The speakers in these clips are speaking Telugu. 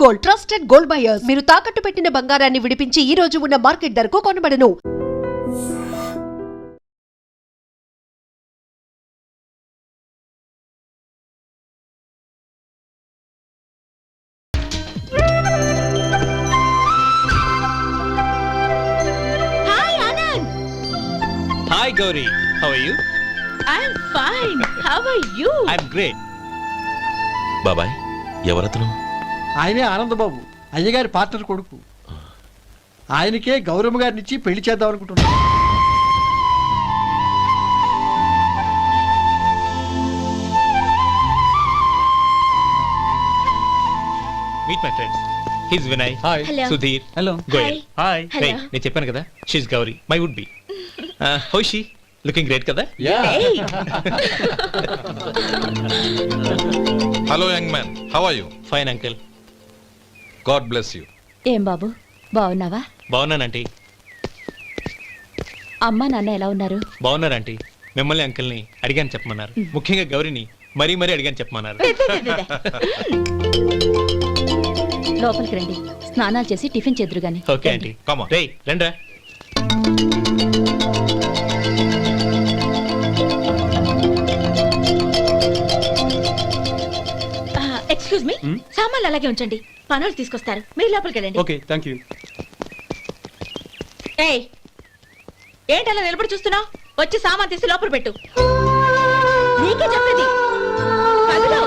Gold, trusted gold buyers. మీరు తాకట్టు పెట్టిన బంగారాన్ని విడిపించి ఈ రోజు ఉన్న మార్కెట్ ధరకు కొనబడను. Hi Gauri, how are you? I'm fine. How are you? I'm great. బాబాయ్ ఎవరతను? ఆయనే ఆనందబాబు, అయ్యగారి పార్ట్నర్ కొడుకు. ఆయనకే గౌరమ్మ గారిని ఇచ్చి పెళ్లి చేద్దాం అనుకుంటున్నాను. Meet my friends. He's Vinay. Hi. Hello. Sudhir. Hello. Goyal. Hi. Hello. Hey, నేను చెప్పాను కదా. She's Gauri, my would be. How is she? Looking great కదా? Hey. Hello young man, how are you? Fine uncle. God bless you. ఏం బాబు బాగున్నావా? బాగున్నానంటీ. అమ్మ నాన్న ఎలా ఉన్నారు? బాగున్నారంటీ. మిమ్మల్ని అంకుల్ని అడిగాను చెప్పమన్నారు. ముఖ్యంగా గౌరిని మరీ అడిగాను చెప్పమన్నారు. లోపలికి రండి, స్నానాలు చేసి టిఫిన్ చేద్దురు గాని. Okay aunty. Come on. రేయ్ రండ్రా. ఎక్స్క్యూజ్ మీ, సామాన్లు అలాగే ఉంచండి, పనులు తీసుకొస్తారు. మీరు లోపలికి వెళ్ళండి. Okay, thank you. ఏయ్, ఏంటలా నిలబడి చూస్తున్నావు? వచ్చి సామాన్ తీసి లోపల పెట్టు. నీకే చెప్పేది. కదులు.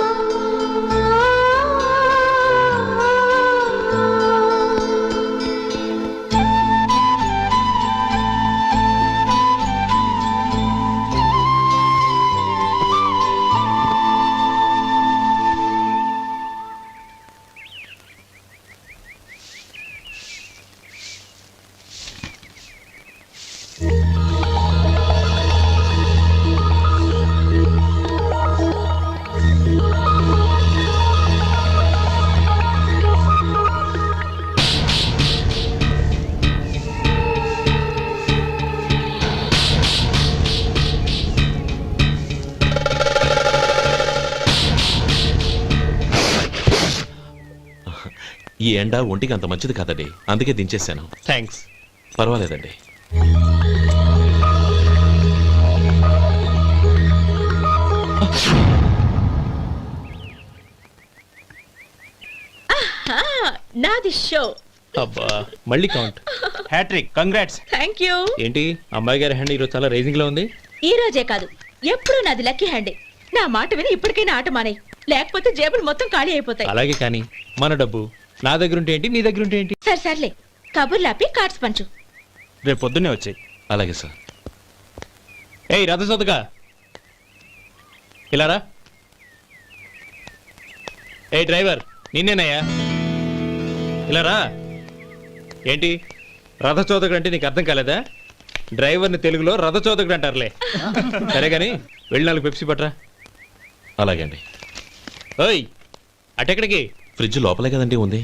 ఈ ఎండ ఒంటికి అంత మంచిది కాదండి, అందుకే దించేశాను. థ్యాంక్స్. పర్వాలేదండి. నాది షో. అబ్బా మళ్ళీ count. Hattrick, congrats. Thank you. ఏంటి అమ్మాయి గారి హ్యాండ్ ఈరోజు చాలా రైజింగ్ లో ఉంది. ఈ రోజే కాదు, ఎప్పుడు నాది లక్కీ హ్యాండే. నా మాట విని ఇప్పటికైనా ఆట మానే, లేకపోతే జేబులు మొత్తం ఖాళీ అయిపోతాయి. అలాగే కానీ మన డబ్బు నా దగ్గర ఉంటే ఏంటి, నీ దగ్గర ఉంటే ఏంటి? సరే సర్లే, కబుర్లాపి కార్డ్స్ పంచు. రేపు పొద్దున్నే వచ్చాయి. అలాగే సార్. ఏయ్ రథసోదగా ఇలారా. ఏ డ్రైవర్, నిన్నేనయ్యా, ఇలారా. ఏంటి రథచోదకుడు అంటే నీకు అర్థం కాలేదా? డ్రైవర్ని తెలుగులో రథచోదకుడు అంటారులే. సరే కానీ వెళ్ళి 4 పెప్సీ పట్రా. అలాగే అండి. ఓయ్ అటెక్కడికి? ఫ్రిడ్జ్ లోపలే కదండి ఉంది.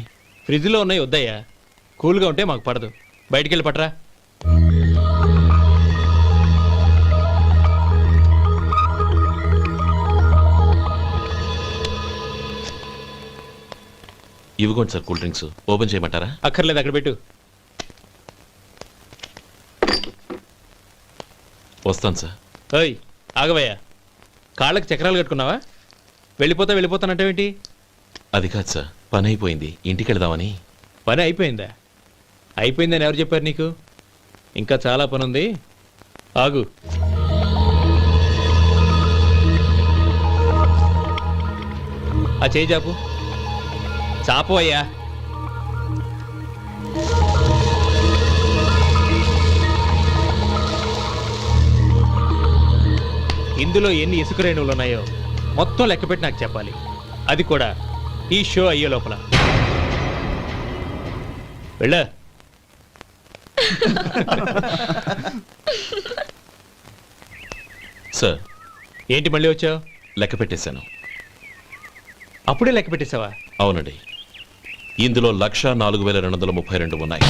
ఫ్రిడ్జ్లో ఉన్నాయి వద్దయ్యా, కూల్గా ఉంటే మాకు పడదు. బయటికి వెళ్ళి పట్రా. ఇవ్వకోండి సార్, కూల్ డ్రింక్స్. ఓపెన్ చేయమంటారా? అక్కర్లేదు, అక్కడ పెట్టు. వస్తాను సార్. ఓయ్ ఆగవయ్యా, కాళ్ళకి చక్రాలు కట్టుకున్నావా? వెళ్ళిపోతానంటావేంటి? అది కాదు సార్, పని అయిపోయింది, ఇంటికి వెళదామని. పని అయిపోయిందా? అయిపోయిందని ఎవరు చెప్పారు నీకు? ఇంకా చాలా పని ఉంది, ఆగు. ఆ చేయి చాపు. చాపు అయ్యా. ఇందులో ఎన్ని ఇసుక రేణువులు ఉన్నాయో మొత్తం లెక్కపెట్టి నాకు చెప్పాలి. అది కూడా ఈ షో అయ్యే లోపల. వెళ్ళ. సార్. ఏంటి మళ్ళీ వచ్చావు? లెక్క పెట్టేశాను. అప్పుడే లెక్క పెట్టేశావా? అవునండి. ఇందులో 1,04,232 ఉన్నాయి.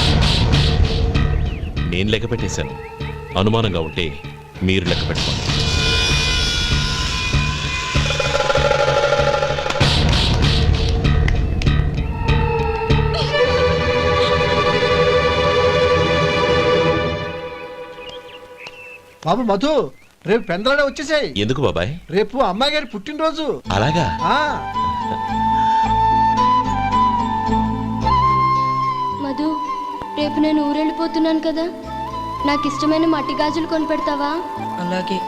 నేను లెక్క పెట్టేశాను. అనుమానంగా ఉంటే మీరు లెక్క పెట్టుకోండి. బాబు మధు, రేపు పెందలాడే వచ్చేసాయి. ఎందుకు బాబాయ్? రేపు అమ్మాయి గారి పుట్టినరోజు. అలాగా? ఆ మధు, రేపు నేను ఊరెళ్ళిపోతున్నాను కదా, నాకు ఇష్టమైన మట్టి గాజులు కొనిపెడతావా? అలాగే.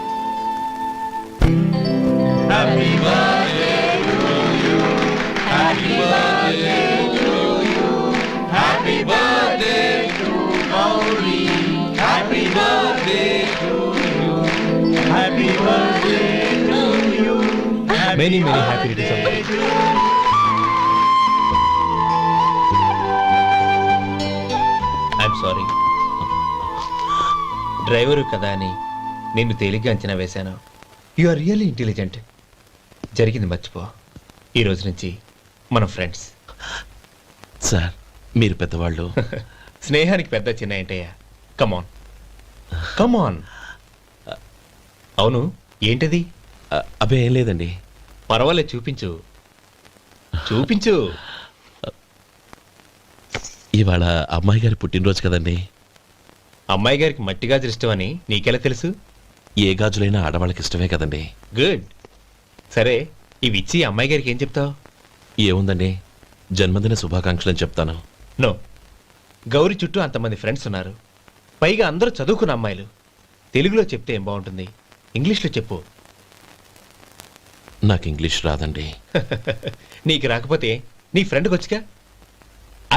Many many happy returns. I'm sorry. Driver కదా అని నిన్ను తేలిగ్గా అంచనా వేశాను. You are really intelligent. జరిగింది మర్చిపో. ఈ రోజు నుంచి మనం ఫ్రెండ్స్. సార్, మీరు పెద్దవాళ్ళు. స్నేహానికి పెద్ద చిన్న ఏంటయ్యా? కమాన్ కమాన్. అవును, ఏంటది? అబ్బే ఏం లేదండి. పర్వాలేదు, చూపించు చూపించు. ఇవాళ అమ్మాయి గారి పుట్టినరోజు కదండి. అమ్మాయి గారికి మట్టి గాజులు ఇష్టమని నీకెలా తెలుసు? ఏ గాజులైనా ఆడవాళ్ళకి ఇష్టమే కదండి. గుడ్. సరే, ఇవి ఇచ్చి అమ్మాయి గారికి ఏం చెప్తావు? ఏముందండి, జన్మదిన శుభాకాంక్షలు అని చెప్తాను. నో, గౌరీ చుట్టూ అంతమంది ఫ్రెండ్స్ ఉన్నారు, పైగా అందరూ చదువుకున్న అమ్మాయిలు. తెలుగులో చెప్తే ఏం బాగుంటుంది? ఇంగ్లీష్లో చెప్పు. నాకు ఇంగ్లీష్ రాదండి. నీకు రాకపోతే నీ ఫ్రెండ్కి వచ్చిగా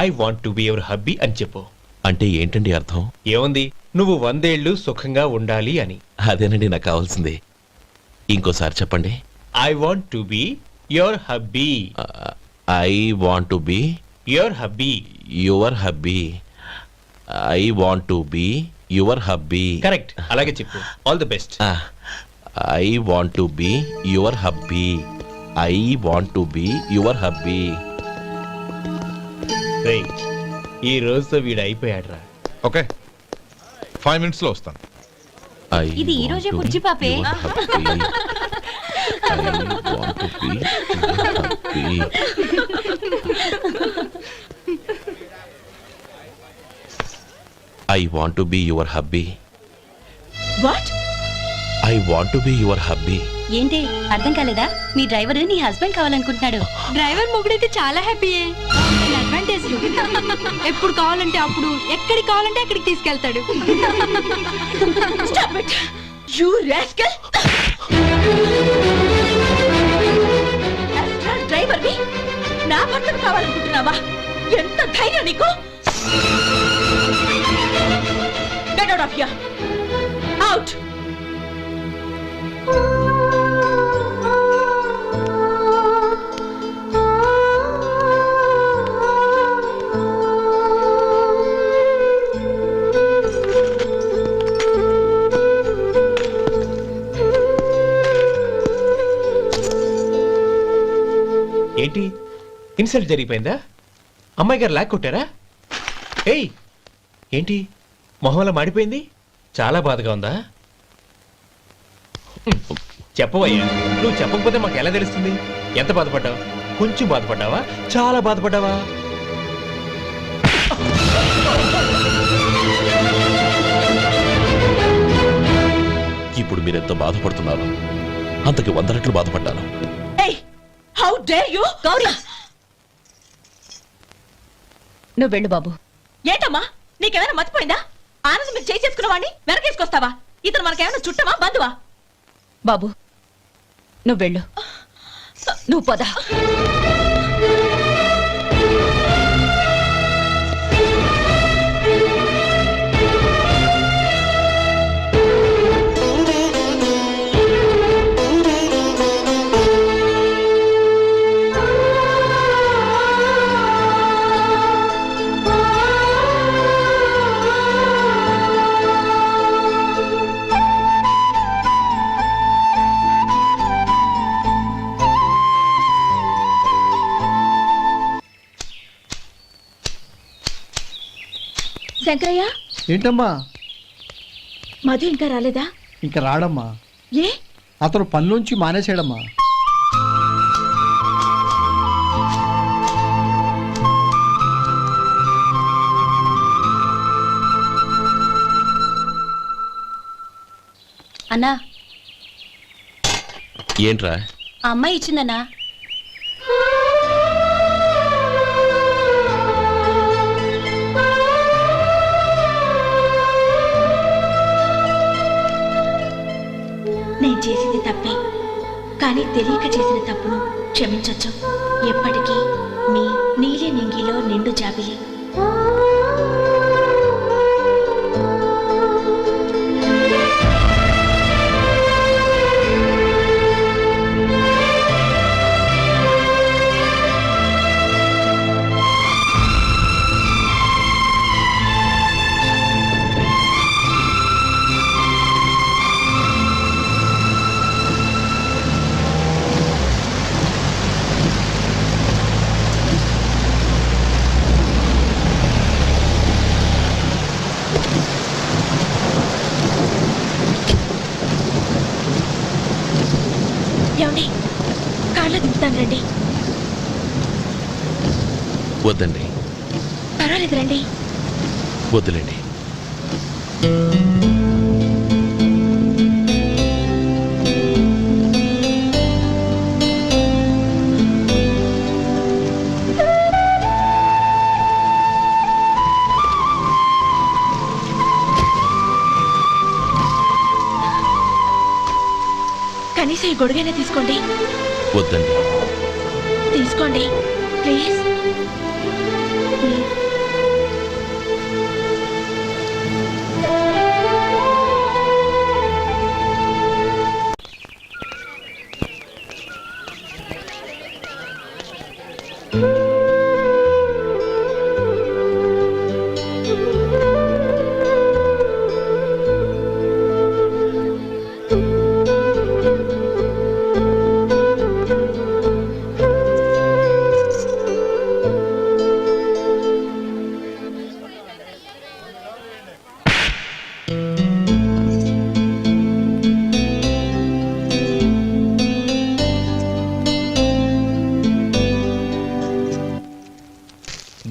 I want to be your hubby అని చెప్పు. అంటే ఏంటండి అర్థం? ఏముంది, నువ్వు 100 ఏళ్ళు సుఖంగా ఉండాలి అని. అదేనండి నాకు కావాల్సింది. ఇంకోసారి చెప్పండి. I want to be your hubby. I want to be your hubby. Your hubby. I want to be your hubby. Correct, అలాగే చెప్పు. All the best. I want to be your hubby. I want to be your hubby. ఈ రోజుతో వీడు అయిపోయాడ్రా. ఓకే, 5 minutes లో వస్తాను. ఇది ఈ రోజే బుజ్జి పాపే. I want to be your hubby. What? I want to be your hubby. ఏంటి అర్థం కాలేదా? మీ డ్రైవర్ నీ హస్బెండ్ కావాలనుకుంటున్నాడు. డ్రైవర్ మొగుడైతే చాలా హ్యాపీయే. అడ్వాంటేజ్ ఎప్పుడు కావాలంటే అప్పుడు, ఎక్కడికి కావాలంటే అక్కడికి తీసుకెళ్తాడు. Stop it! You rascal! Driver వి నా భర్తను కావాలనుకుంటున్నావా? ఎంత ధైర్యం నీకు? Get out of here! Out! ఏంటి, ఇన్సల్ట్ జరిగిపోయిందా? అమ్మాయి గారు లాక్ కొట్టారా? ఏయ్, ఏంటి మొహంలో మాడిపోయింది? చాలా బాధగా ఉందా? చెప్పవయ్యా, నువ్వు చెప్పకపోతే మాకు ఎలా తెలుస్తుంది? ఎంత బాధపడ్డావు? కొంచెం బాధపడ్డావా? చాలా బాధపడ్డావా? ఇప్పుడు మీరెంత బాధపడుతున్నారు, అంతకి 100 రెట్లు బాధపడ్డాను. Hey! How dare you? Gauri, నువ్వు వెళ్ళు బాబు. ఏంటమ్మా, నీకేమైనా మర్చిపోయిందా? ఆనందం మీరు చేసుకున్న వాడిని వెనకేసుకొస్తావా? ఇతను మనకేమైనా చుట్టమా, బంధువా? బాబు, నువ్వు వెళ్ళు. నువ్వు పద. శంకరయ్య, ఏంటమ్మా? మధు ఇంకా రాలేదా? ఇంకా రాడమ్మా. ఏ? అతను పనిలోంచి మానేసాడమ్మా. అన్నా ఏంట్రా? ఆ అమ్మాయి ఇచ్చిందన్నా. నేను చేసింది తప్పే, కానీ తెలియక చేసిన తప్పును క్షమించొచ్చు. ఎప్పటికీ మీ నీలి నింగిలో నిండు జాబిలి. ఏమండి, కార్లో దింపుతాను రండి. వద్దండి, పర్వాలేదు రండి. వద్దులేండి. కనీసం ఈ గొడుగైనా తీసుకోండి. వద్దండి. తీసుకోండి ప్లీజ్.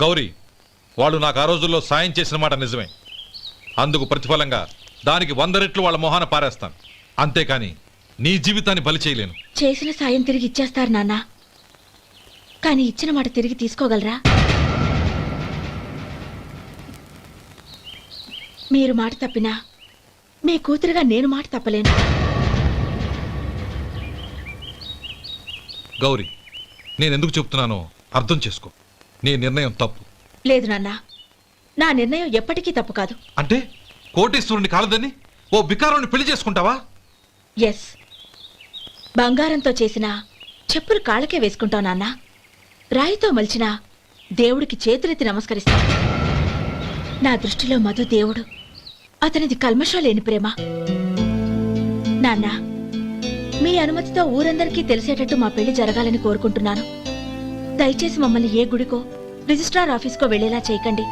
గౌరీ, వాళ్ళు నాకు ఆ రోజుల్లో సాయం చేసిన మాట నిజమే. అందుకు ప్రతిఫలంగా దానికి 100 రెట్లు వాళ్ళ మొహాన పారేస్తాను. అంతేకాని నీ జీవితాన్ని బలి చేయలేను. చేసిన సాయం తిరిగి ఇచ్చేస్తారు నాన్న, కానీ ఇచ్చిన మాట తిరిగి తీసుకోగలరా? మీరు మాట తప్పినా మీ కూతురుగా నేను మాట తప్పలేను. గౌరీ, నేనెందుకు చెప్తున్నానో అర్థం చేసుకో. నీ నిర్ణయం తప్పు. లేదు నాన్న, నా నిర్ణయం ఎప్పటికీ తప్పు కాదు. అంటే కోటీశ్వరుని కాలదని ఓ బికారుని పెళ్లి చేసుకుంటావా? ఎస్, బంగారంతో చేసిన చెప్పులు కాళ్ళకే వేసుకుంటావు నాన్న. రాయితో మలిచిన దేవుడికి చేతులెత్తి నమస్కరిస్తాను. నా దృష్టిలో మధు దేవుడు, అతనిది కల్మషం లేని ప్రేమ. నాన్న, మీ అనుమతితో ఊరందరికీ తెలిసేటట్టు మా పెళ్లి జరగాలని కోరుకుంటున్నాను. దయచేసి మమ్మల్ని ఏ గుడికో రిజిస్ట్రార్ ఆఫీస్కో వెళ్లేలా చేయకండి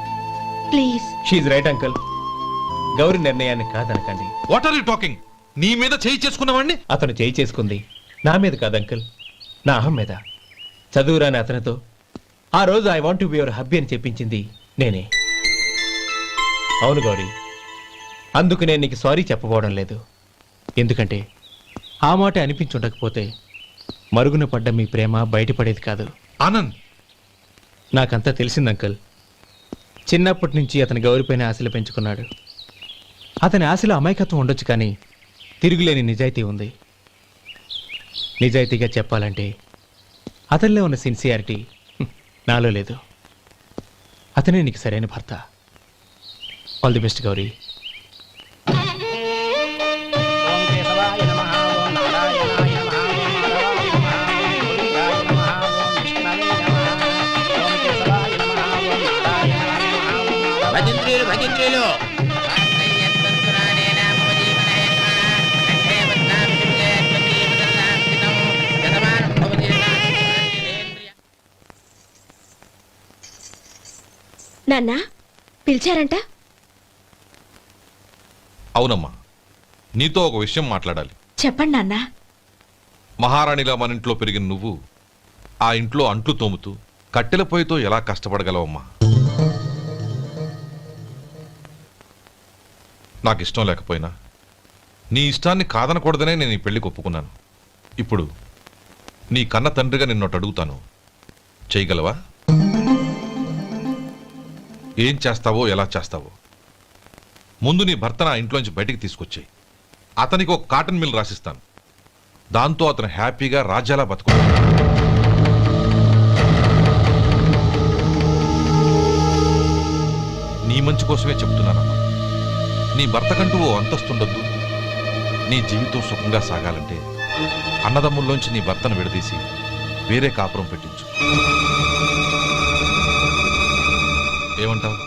please. She's right uncle. Gauri నిర్ణయాన్ని కాదనకండి. What are you talking? నీ మీద చేయి చేసుకున్నవాడిని అతను చేయి చేసుకుంది నా మీద కాదు అంకుల్, నా అహం మీద. చదువురాని అతనితో ఆ రోజు I want to be your hubby అని చెప్పించింది నేనే. అవును గౌరీ, అందుకు నేను నీకు సారీ చెప్పబోవడం లేదు. ఎందుకంటే ఆ మాట అనిపించుండకపోతే మరుగున పడ్డ మీ ప్రేమ బయటపడేది కాదు. ఆనంద్, నాకంతా తెలిసింది అంకుల్. చిన్నప్పటి నుంచి అతని గౌరీపైన ఆశలు పెంచుకున్నాడు. అతని ఆశలో అమాయకత్వం ఉండొచ్చు, కానీ తిరుగులేని నిజాయితీ ఉంది. నిజాయితీగా చెప్పాలంటే అతనిలో ఉన్న సిన్సియారిటీ నాలో లేదు. అతనే నీకు సరైన భర్త. All the best Gauri. భజంత్రీలు నాన్న, పిలిచారంట? అవునమ్మా, నీతో ఒక విషయం మాట్లాడాలి. చెప్పండి నాన్న. మహారాణిలా మన ఇంట్లో పెరిగిన నువ్వు ఆ ఇంట్లో అంట్లు తోముతూ కట్టెల పొయ్యితో ఎలా కష్టపడగలవమ్మా? నాకు ఇష్టం లేకపోయినా నీ ఇష్టాన్ని కాదనకూడదనే నేను ఈ పెళ్లికి ఒప్పుకున్నాను. ఇప్పుడు నీ కన్న తండ్రిగా నిన్నొకటి అడుగుతాను, చేయగలవా? ఏం చేస్తావో, ఎలా చేస్తావో ముందు నీ భర్త నా ఇంట్లోంచి బయటికి తీసుకొచ్చాయి. అతనికి ఒక కాటన్ మిల్ రాసిస్తాను. దాంతో అతను హ్యాపీగా రాజ్యాలా బతుకుతాడు. నీ మంచి కోసమే చెప్తున్నానమ్మా. నీ భర్తకంటూ ఓ అంతస్తుండొద్దు. నీ జీవితం సుఖంగా సాగాలంటే అన్నదమ్ముల్లోంచి నీ భర్తను విడదీసి వేరే కాపురం పెట్టించు. ఏమంటావు?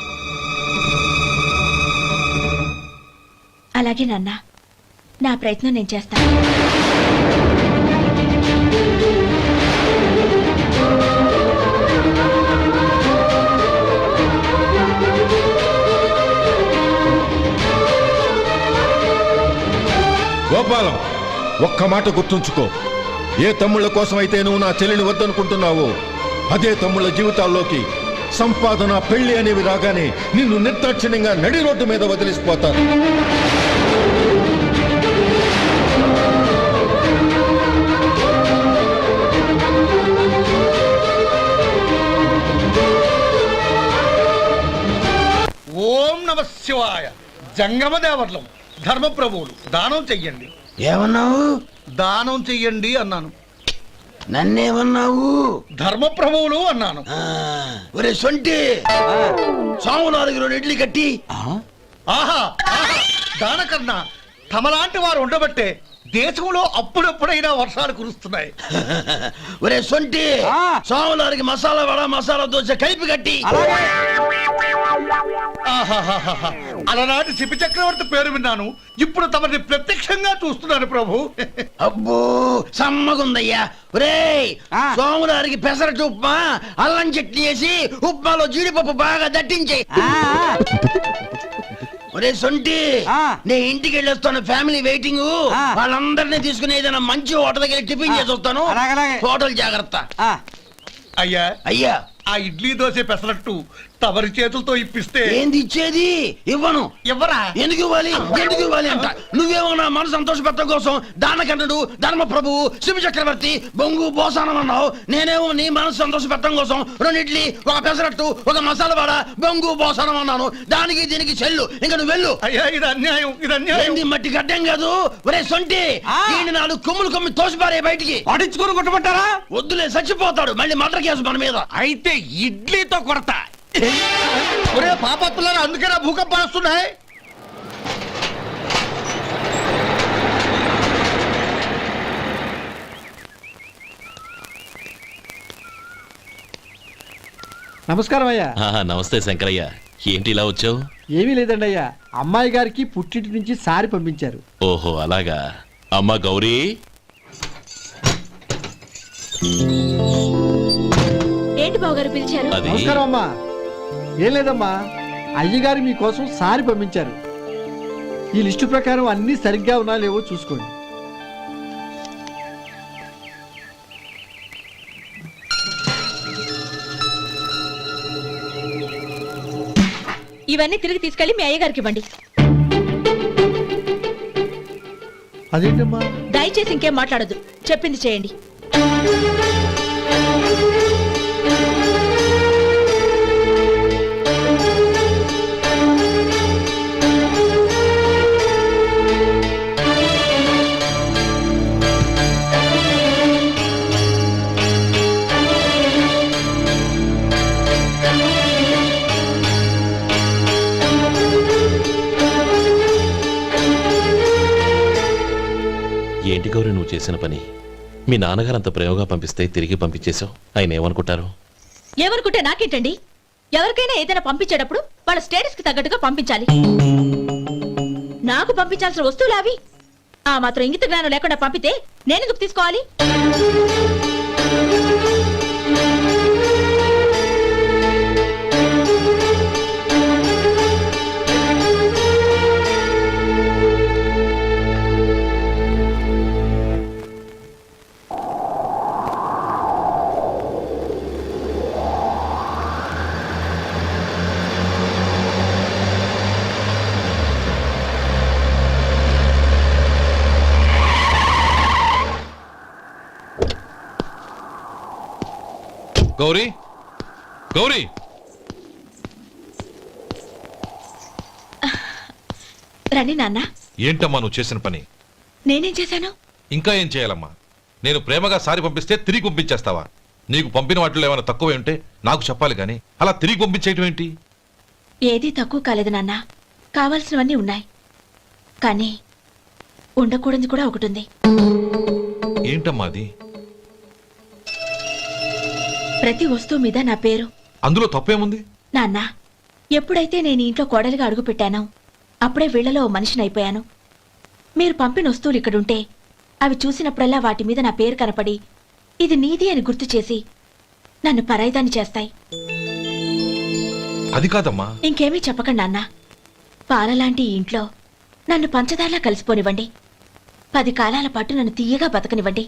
అలాగే నాన్న, నా ప్రయత్నం నేను చేస్తాను. గోపాలం, ఒక్క మాట గుర్తుంచుకో. ఏ తమ్ముళ్ళ కోసం అయితే నువ్వు నా చెల్లిని వద్దనుకుంటున్నావో అదే తమ్ముళ్ళ జీవితాల్లోకి సంపాదన, పెళ్లి అనేవి రాగానే నిన్ను నిర్దాక్షిణ్యంగా నడి రోడ్డు మీద వదిలిసిపోతారు. ఓం నమ శివాయ. జంగమ దేవర్లం, ధర్మప్రభువులు, దానం చెయ్యండి. ఏమన్నావు? దానం చెయ్యండి అన్నాను. నన్నేమన్నావు? ధర్మప్రభువులు అన్నాను. ఒరే సొంటి, సోమవారికి 2 ఇడ్లీ కట్టి. ఆహా, దానకన్నా తమలాంటి వారు ఉండబట్టే దేశంలో అప్పుడప్పుడైనా వర్షాలు కురుస్తున్నాయి. ఒరే సొంటి, సోమవారికి మసాలా వడ, మసాలా దోశ కలిపి కట్టి. ఆహాహాహా. అలనాటి శిపి చక్రవర్తి పేరు విన్నాను, ఇప్పుడు తమని ప్రత్యక్షంగా చూస్తున్నాను ప్రభు. అబ్బో సమ్మగుందయ్యా. ఒరే సోమవారికి పెసరట్టు ఉప్మా, అల్లం చట్నీ వేసి ఉప్మాలో జీడిపప్పు బాగా దట్టించే. ఒరే సొంటి, నేను ఇంటికి వెళ్ళొస్తాను, ఫ్యామిలీ వెయిటింగ్. వాళ్ళందరినీ తీసుకుని ఏదైనా మంచి హోటల్ దగ్గర టిఫిన్ చేసి వస్తాను. హోటల్ జాగ్రత్త. అయ్యా అయ్యా, ఆ ఇడ్లీ దోశ పెసరట్టు తమరి చేతులతో ఇప్పిస్తే. ఏంది ఇచ్చేది? ఇవ్వను. ఎవరా? ఎందుకు ఇవ్వాలి? ఎందుకు ఇవ్వాలి అంట. నువ్వేమో నా మనసు సంతోషపెట్టడం కోసం దానకన్నుడు, ధర్మ ప్రభువు, శివ చక్రవర్తి, బొంగు బోసానం అన్నావు. నేనేమో నీ మనసు సంతోషపెట్టడం కోసం 2 ఇడ్లీ, ఒక పెసరట్టు, ఒక మసాలా వడ, బొంగు బోసానం అన్నాను. దానికి దీనికి చెల్లు. ఇంకా నువ్వు వెళ్ళు. అయ్యా ఇది అన్యాయం, ఇది అన్యాయం. ఏంది మట్టి గడ్డం కాదు. ఒరే సొంటి, దీన్ని 4 కొమ్ములు కొమ్మి తోసిపారే బయటికి. పడించుకొని కొట్టమంటారా? వద్దులే, చచ్చిపోతాడు. మళ్ళీ మర్డర్ కేసు మన మీద. అయితే ఇడ్లీతో కొడతా. ఒరే పాపత్తులారా, అందుకేనా భూకంపాలు వస్తున్నాయి? నమస్కారం అయ్యా. నమస్తే శంకరయ్య, ఏంటి ఇలా వచ్చావు? ఏమీ లేదండి అయ్యా, అమ్మాయి గారికి పుట్టింటి నుంచి సారి పంపించారు. ఓహో అలాగా. అమ్మా గౌరీ, ఏంటి బావగారు పిలిచారు? అది నమస్కారం అమ్మా. ఏం లేదమ్మా, అయ్యగారు మీకోసం సారి పంపించారు. ఈ లిస్టు ప్రకారం అన్ని సరిగ్గా ఉన్నా లేవో చూసుకోండి. ఇవన్నీ తిరిగి తీసుకెళ్లి మీ అయ్యగారికి ఇవ్వండి. అదేంటమ్మా? దయచేసి ఇంకేం మాట్లాడొద్దు, చెప్పింది చేయండి. ఏంటి గౌరీ నువ్వు చేసిన పని? మీ నాన్నగారు అంత ప్రేమగా పంపిస్తే తిరిగి పంపించేశావు. ఆయన ఏమనుకుంటారు? ఏమనుకుంటే నాకేంటండి? ఎవరికైనా ఏదైనా పంపించేటప్పుడు వాళ్ళ స్టేటస్ కి తగ్గట్టుగా పంపించాలి. నాకు పంపించాల్సిన వస్తువులు అవి. ఆ మాత్రం ఇంగిత జ్ఞానం లేకుండా పంపితే నేనెందుకు తీసుకోవాలి? గౌరీ గౌరీ రండి నాన్న. ఏంటమ్మా నువ్వు చేసిన పని? నేనేం చేశాను? ఇంకా ఏం చేయాలమ్మా? నేను ప్రేమగా సారి పంపిస్తే తిరిగి పంపించేస్తావా? నీకు పంపిన వాటిలో ఏమైనా తక్కువ ఉంటే నాకు చెప్పాలి కానీ అలా తిరిగి పంపించేయటం ఏంటి? ఏదీ తక్కువ కాలేదు నాన్న. కావాల్సినవన్నీ ఉన్నాయి, కానీ ఉండకూడదు కూడా ఒకటి ఉంది. ఏంటమ్మా అది? ప్రతి వస్తువు మీద నా పేరు. అందులో తప్పేముంది? నాన్న, ఎప్పుడైతే నేను ఇంట్లో కోడలిగా అడుగు పెట్టానో అప్పుడే వీళ్లలో ఓ మనిషిని అయిపోయాను. మీరు పంపిన వస్తువులు ఇక్కడుంటే అవి చూసినప్పుడల్లా వాటి మీద నా పేరు కనపడి ఇది నీది అని గుర్తు చేసి నన్ను పరాయిదాన్ని చేస్తాయి. అది కాదమ్మా. ఇంకేమీ చెప్పకండి నాన్న. పాలలాంటి ఈ ఇంట్లో నన్ను పంచదారలా కలిసిపోనివ్వండి. 10 కాలాల పాటు నన్ను తీయగా బతకనివ్వండి.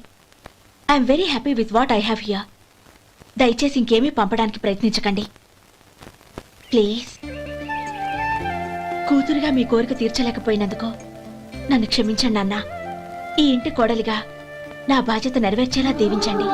I'm very happy with what I have here. దయచేసి ఇంకేమీ పంపడానికి ప్రయత్నించకండి ప్లీజ్. కూతురుగా మీ కోరిక తీర్చలేకపోయినందుకు నన్ను క్షమించండి నాన్న. ఈ ఇంటి కోడలిగా నా బాధ్యత నెరవేర్చేలా దీవించండి.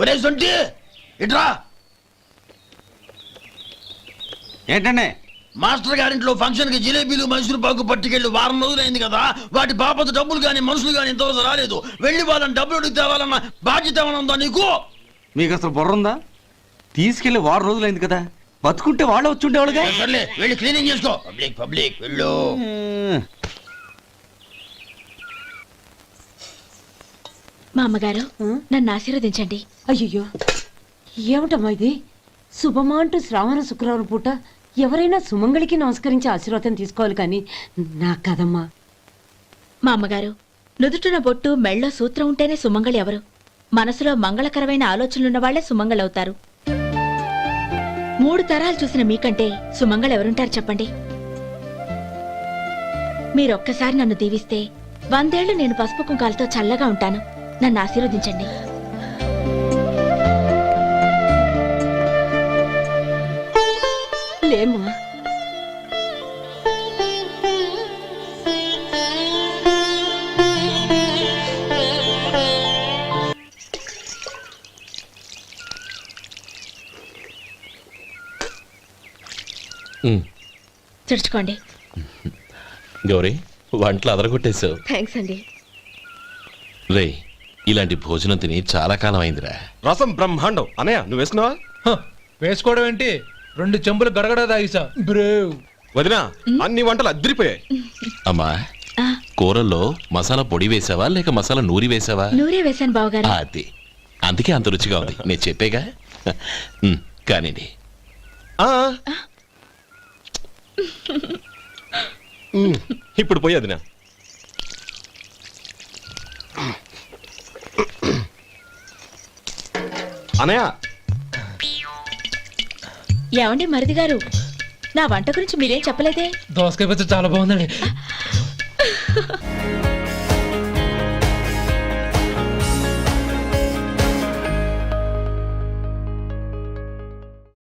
ఒరే సొంటి ఇట్రా. ఏంటండి? మాస్టర్ గారింట్లో ఫంక్షన్ కి జిలేబీలు మైసూరు పాకు పట్టుకెళ్ళి వారం రోజులైంది కదా. వాటి బాపత డబ్బులు కానీ మనుషులు కానీ ఇంతవరకు రాలేదు. వెళ్ళి వాళ్ళని డబ్బులు అడిగి తేవాలన్న బాధ్యత ఏమైనా ఉందా నీకు? మీకు అసలు బుర్ర ఉందా? తీసుకెళ్లి 6 రోజులైంది కదా, బతుకుంటే వాళ్ళు వచ్చి ఉండేవాళ్ళుగా. సర్లే వెళ్ళి క్లీనింగ్ చేసుకో. పబ్లిక్ పబ్లిక్ వెళ్ళు. మా అమ్మగారు నన్ను ఆశీర్వదించండి. అయ్యో ఏమిటమ్మా ఇది? శుభమా అంటూ శ్రావణ శుక్రవారం పూట ఎవరైనా సుమంగళికి నమస్కరించి ఆశీర్వాదం తీసుకోవాలి కానీ నా కదమ్మా. మా అమ్మగారు, నుదుటిన బొట్టు మెళ్ళో సూత్రం ఉంటేనే సుమంగళి ఎవరు? మనసులో మంగళకరమైన ఆలోచనలున్న వాళ్లే సుమంగళవుతారు. 3 తరాలు చూసిన మీకంటే సుమంగళ ఎవరుంటారు చెప్పండి? మీరొక్కసారి నన్ను దీవిస్తే 100 ఏళ్లు నేను పసుపు కుంకాలతో చల్లగా ఉంటాను. నన్ను ఆశీర్వదించండి. లేమ్మా. తుడుచుకోండి. గౌరీ వంటలు అదరగొట్టేశావు. థ్యాంక్స్ అండి. రే ఇలాంటి భోజనం తిని చాలా కాలం అయిందిరా. రసం బ్రహ్మాండం. అనయ్య నువ్వు వేసుకున్నావా? వేసుకోవడం ఏంటి? 2 చెంబులు గడగడ తాగిసా బ్రేవ్. వదినా అన్ని వంటలు అద్దరిపోయాయి. అమ్మా కూరల్లో మసాలా పొడి వేసావా లేక మసాలా నూరి వేసావా? నూరే వేశాను బావగారు. అది అందుకే అంత రుచిగా ఉంది. నేను చెప్పేగా. కానివ్వండి. ఇప్పుడు పోయి వదినా. అనయ్య ఏమండి మరిది గారు, నా వంట గురించి మీరేం చెప్పలేదే? దోసకాయ పచ్చడి చాలా బాగుందండి.